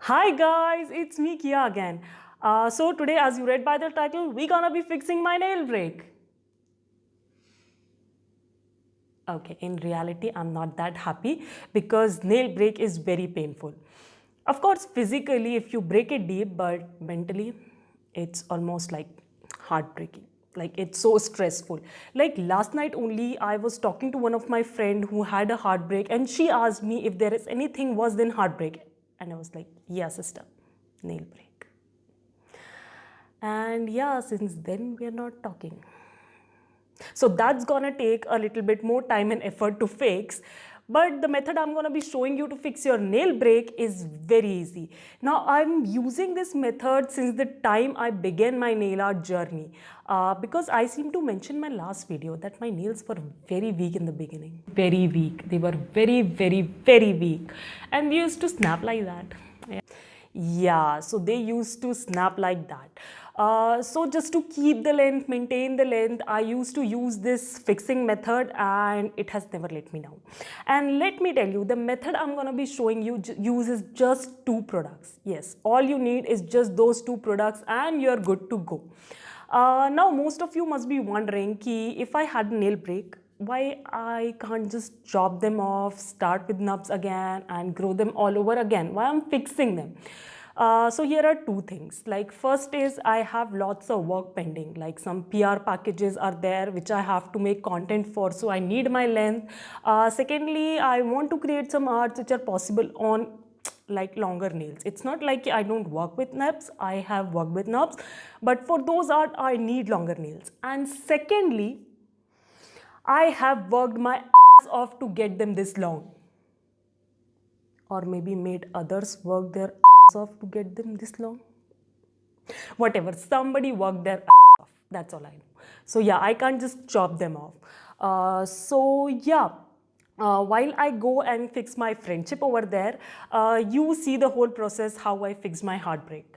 Hi guys, it's me Kia again. So today, as you read by the title, we're gonna be fixing my nail break. Okay, in reality, I'm not that happy because nail break is very painful. Of course, physically, if you break it deep, but mentally, it's almost like heartbreaking. Like it's so stressful. Like last night only, I was talking to one of my friend who had a heartbreak, and she asked me if there is anything worse than heartbreak, and I was like, "Yeah, sister, nail break." And yeah, since then we are not talking. So that's gonna take a little bit more time and effort to fix. But the method I'm gonna be showing you to fix your nail break is very easy. Now I'm using this method since the time I began my nail art journey. Because I seem to mention in my last video that my nails were very weak in the beginning. Very weak. They were very, very, very weak. And we used to snap like that. Yeah, so they used to snap like that. So just to keep the length, maintain the length, I used to use this fixing method and it has never let me down. And let me tell you, the method I'm gonna be showing you uses just two products. Yes, all you need is just those two products and you're good to go. Now most of you must be wondering ki if I had a nail break, why I can't just chop them off, start with nubs again and grow them all over again, why I'm fixing them. So here are two things. Like first is I have lots of work pending, like some PR packages are there which I have to make content for, so I need my length. Secondly, I want to create some arts which are possible on like longer nails. It's not like I don't work with nubs, I have worked with nubs, but for those art I need longer nails. And secondly, I have worked my ass off to get them this long, or maybe made others work their ass off to get them this long. Whatever, somebody worked their ass off, that's all I know. So yeah, I can't just chop them off. So yeah, while I go and fix my friendship over there, you see the whole process how I fix my heartbreak.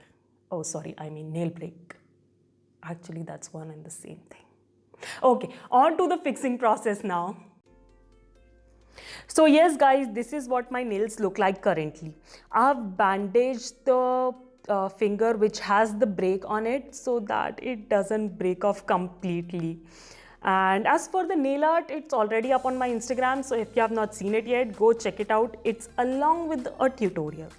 Oh sorry, I mean nail break. Actually that's one and the same thing. Okay, on to the fixing process now. So yes guys, this is what my nails look like currently. I've bandaged the finger which has the break on it so that it doesn't break off completely. And as for the nail art, it's already up on my Instagram, so if you have not seen it yet, go check it out. It's along with a tutorial.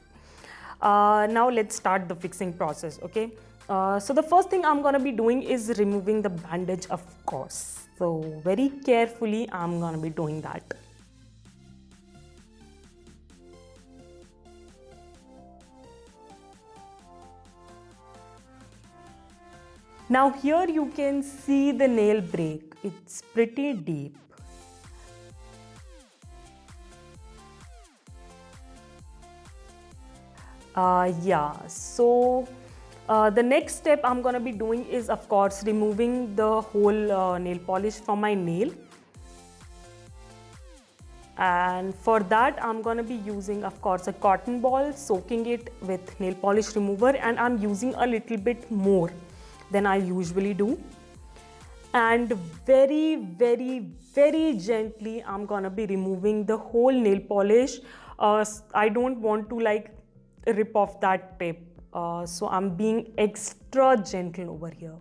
Now let's start the fixing process, okay? So the first thing I'm gonna be doing is removing the bandage, of course. So very carefully I'm gonna be doing that. Now here you can see the nail break. It's pretty deep. Yeah, so the next step I'm gonna be doing is of course removing the whole nail polish from my nail. And for that I'm gonna be using of course a cotton ball, soaking it with nail polish remover, and I'm using a little bit more than I usually do. And very, very, very gently I'm gonna be removing the whole nail polish. I don't want to like rip off that tip, so I'm being extra gentle over here.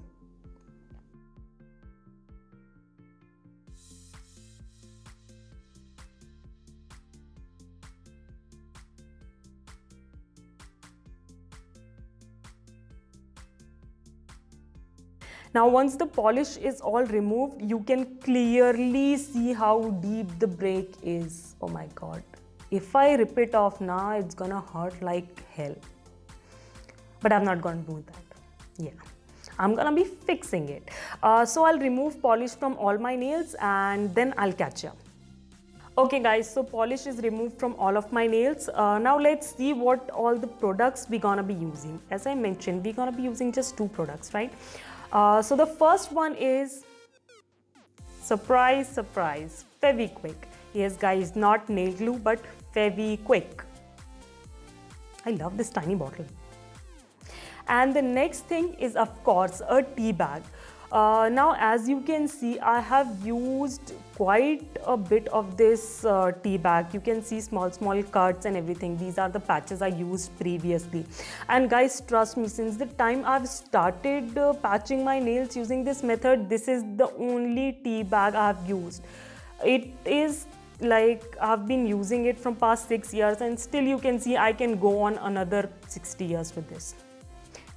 Now once the polish is all removed, you can clearly see how deep the break is. Oh my god. If I rip it off now, it's gonna hurt like hell. But I'm not gonna do that. Yeah, I'm gonna be fixing it. So I'll remove polish from all my nails and then I'll catch up. Okay guys, so polish is removed from all of my nails. Now let's see what all the products we're gonna be using. As I mentioned, we're gonna be using just two products, right? So the first one is, surprise, surprise, Fevikwik. Yes guys, not nail glue but Fevikwik. I love this tiny bottle. And the next thing is of course a tea bag. Now as you can see, I have used quite a bit of this tea bag. You can see small cuts and everything. These are the patches I used previously. And guys, trust me, since the time I've started patching my nails using this method, this is the only tea bag I've used. It is like I've been using it from past 6 years, and still you can see I can go on another 60 years with this.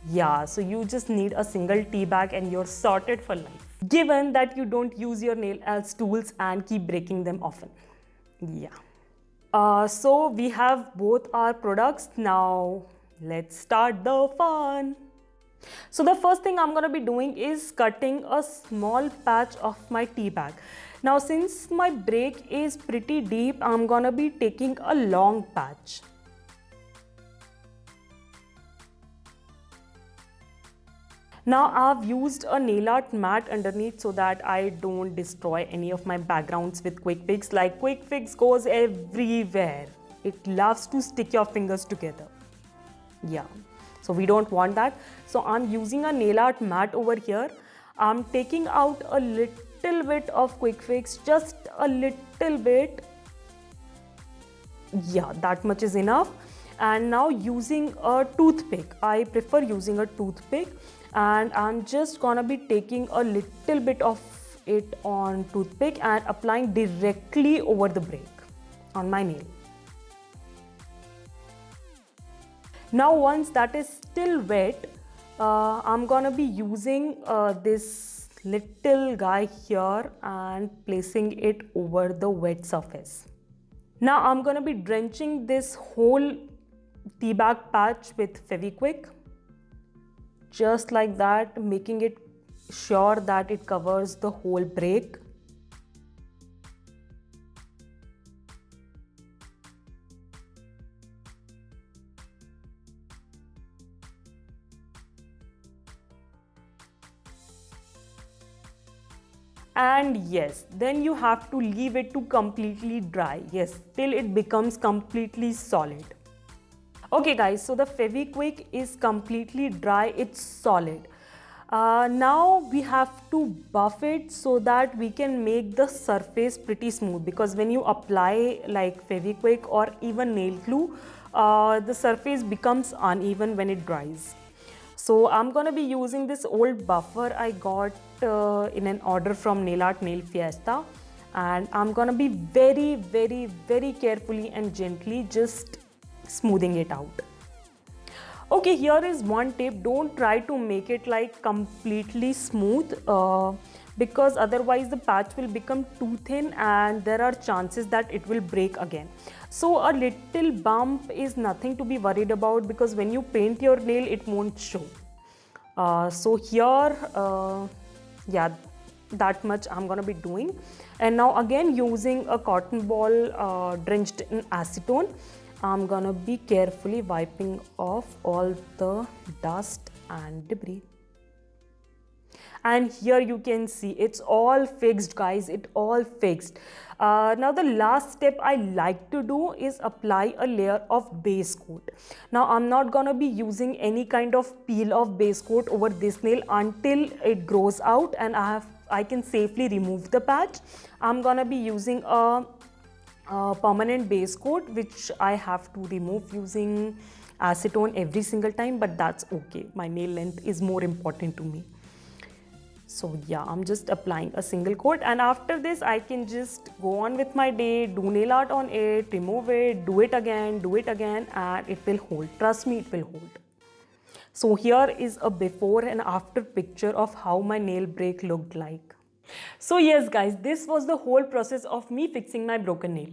Yeah, so you just need a single tea bag and you're sorted for life, given that you don't use your nail as tools and keep breaking them often. Yeah. So we have both our products. Now let's start the fun. So the first thing I'm going to be doing is cutting a small patch of my tea bag. Now since my break is pretty deep, I'm going to be taking a long patch. Now I've used a nail art mat underneath so that I don't destroy any of my backgrounds with Quick Fix. Like Quick Fix goes everywhere. It loves to stick your fingers together. Yeah, so we don't want that. So I'm using a nail art mat over here. I'm taking out a little bit of Quick Fix, just a little bit. Yeah, that much is enough. And now using a toothpick, I prefer using a toothpick, and I'm just gonna be taking a little bit of it on toothpick and applying directly over the break on my nail. Now once that is still wet, I'm gonna be using this little guy here and placing it over the wet surface. Now I'm gonna be drenching this whole tea bag patch with Fevikwik, just like that, making it sure that it covers the whole break. And yes, then you have to leave it to completely dry. Yes, till it becomes completely solid. Okay guys, so the Fevikwik is completely dry, it's solid. Now we have to buff it so that we can make the surface pretty smooth, because when you apply like Fevikwik or even nail glue, the surface becomes uneven when it dries. So I'm gonna be using this old buffer I got in an order from Nail Art Nail Fiesta, and I'm gonna be very carefully and gently just smoothing it out. Okay, here is one tip: don't try to make it like completely smooth, because otherwise the patch will become too thin and there are chances that it will break again. So a little bump is nothing to be worried about, because when you paint your nail it won't show. So here, yeah, that much I'm gonna be doing. And now again, using a cotton ball drenched in acetone, I'm gonna be carefully wiping off all the dust and debris. And here you can see it's all fixed, guys, it all fixed. Now the last step I like to do is apply a layer of base coat. Now I'm not gonna be using any kind of peel off base coat over this nail until it grows out and I can safely remove the patch. I'm gonna be using a permanent base coat, which I have to remove using acetone every single time, but that's okay. My nail length is more important to me. So yeah, I'm just applying a single coat, and after this I can just go on with my day, do nail art on it, remove it, do it again, and it will hold. Trust me, it will hold. So here is a before and after picture of how my nail break looked like. So yes guys, this was the whole process of me fixing my broken nail.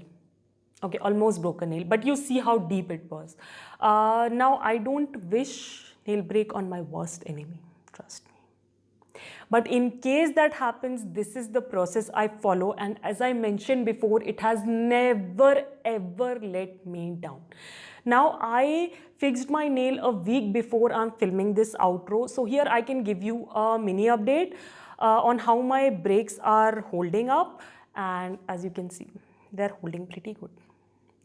Okay, almost broken nail, but you see how deep it was. Now I don't wish nail break on my worst enemy, trust me. But in case that happens, this is the process I follow, and as I mentioned before, it has never ever let me down. Now I fixed my nail a week before I'm filming this outro, so here I can give you a mini update on how my breaks are holding up, and as you can see, they're holding pretty good.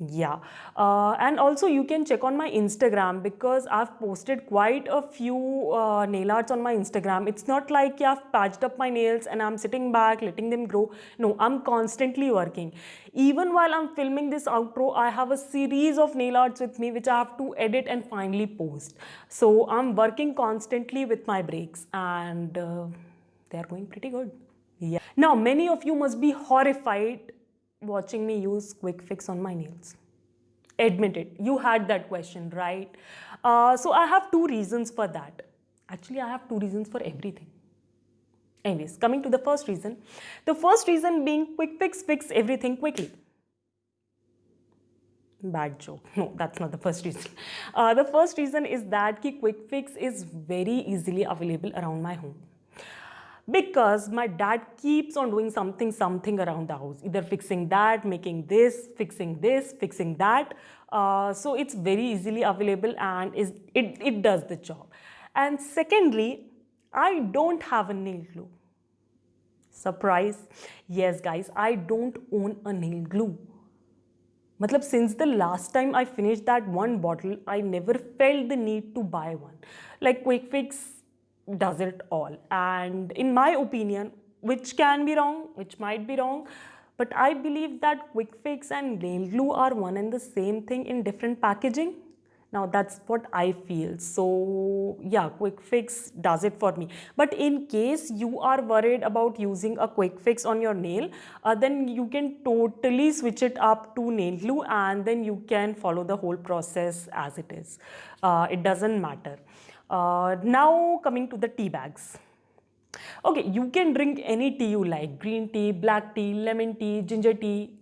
Yeah, and also you can check on my Instagram because I've posted quite a few nail arts on my Instagram. It's not like yeah, I've patched up my nails and I'm sitting back letting them grow. No, I'm constantly working. Even while I'm filming this outro, I have a series of nail arts with me which I have to edit and finally post. So I'm working constantly with my breaks and they are going pretty good. Yeah. Now, many of you must be horrified watching me use quick fix on my nails. Admit it, you had that question, right? So I have two reasons for that. Actually, I have two reasons for everything. Anyways, coming to the first reason. The first reason being quick fix everything quickly. Bad joke. No, that's not the first reason. The first reason is that quick fix is very easily available around my home. Because my dad keeps on doing something around the house, either fixing that, making this, fixing that. So it's very easily available and it does the job. And secondly, I don't have a nail glue. Surprise. Yes guys, I don't own a nail glue. Matlab, since the last time I finished that one bottle, I never felt the need to buy one. Like Quick Fix does it all. And in my opinion, which can be wrong, which might be wrong, but I believe that Quick Fix and nail glue are one and the same thing in different packaging. Now that's what I feel. So yeah, quick fix does it for me. But in case you are worried about using a quick fix on your nail, then you can totally switch it up to nail glue and then you can follow the whole process as it is. It doesn't matter. Now coming to the tea bags. Okay, you can drink any tea you like, green tea, black tea, lemon tea, ginger tea.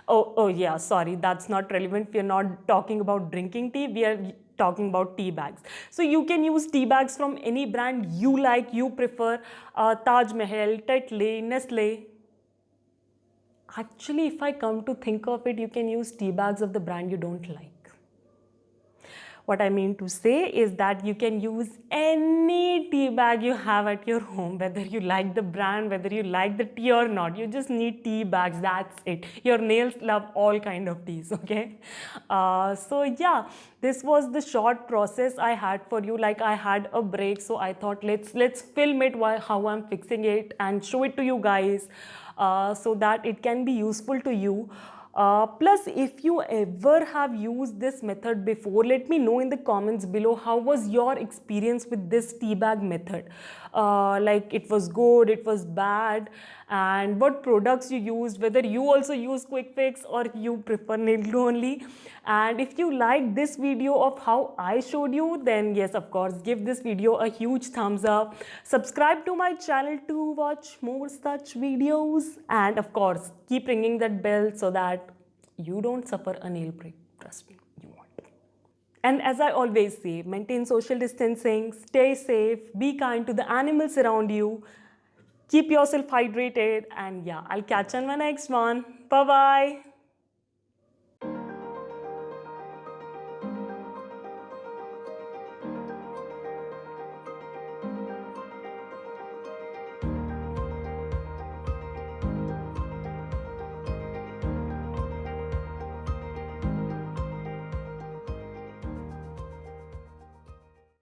Oh yeah, sorry, that's not relevant. We are not talking about drinking tea. We are talking about tea bags. So you can use tea bags from any brand you like, you prefer. Taj Mahal, Tetley, Nestle. Actually, if I come to think of it, you can use tea bags of the brand you don't like. What I mean to say is that you can use any tea bag you have at your home, whether you like the brand, whether you like the tea or not. You just need tea bags, that's it. Your nails love all kind of teas, okay? So yeah, this was the short process I had for you. Like I had a break, so I thought let's film it while how I'm fixing it and show it to you guys so that it can be useful to you. Plus, if you ever have used this method before, let me know in the comments below how was your experience with this tea bag method. Like it was good, it was bad, and what products you used, whether you also use Quick Fix or you prefer nail glue only. And if you like this video of how I showed you, then yes, of course, give this video a huge thumbs up. Subscribe to my channel to watch more such videos. And of course, keep ringing that bell so that you don't suffer a nail break. Trust me, you won't. And as I always say, maintain social distancing, stay safe, be kind to the animals around you, keep yourself hydrated, and yeah, I'll catch you on my next one. Bye-bye.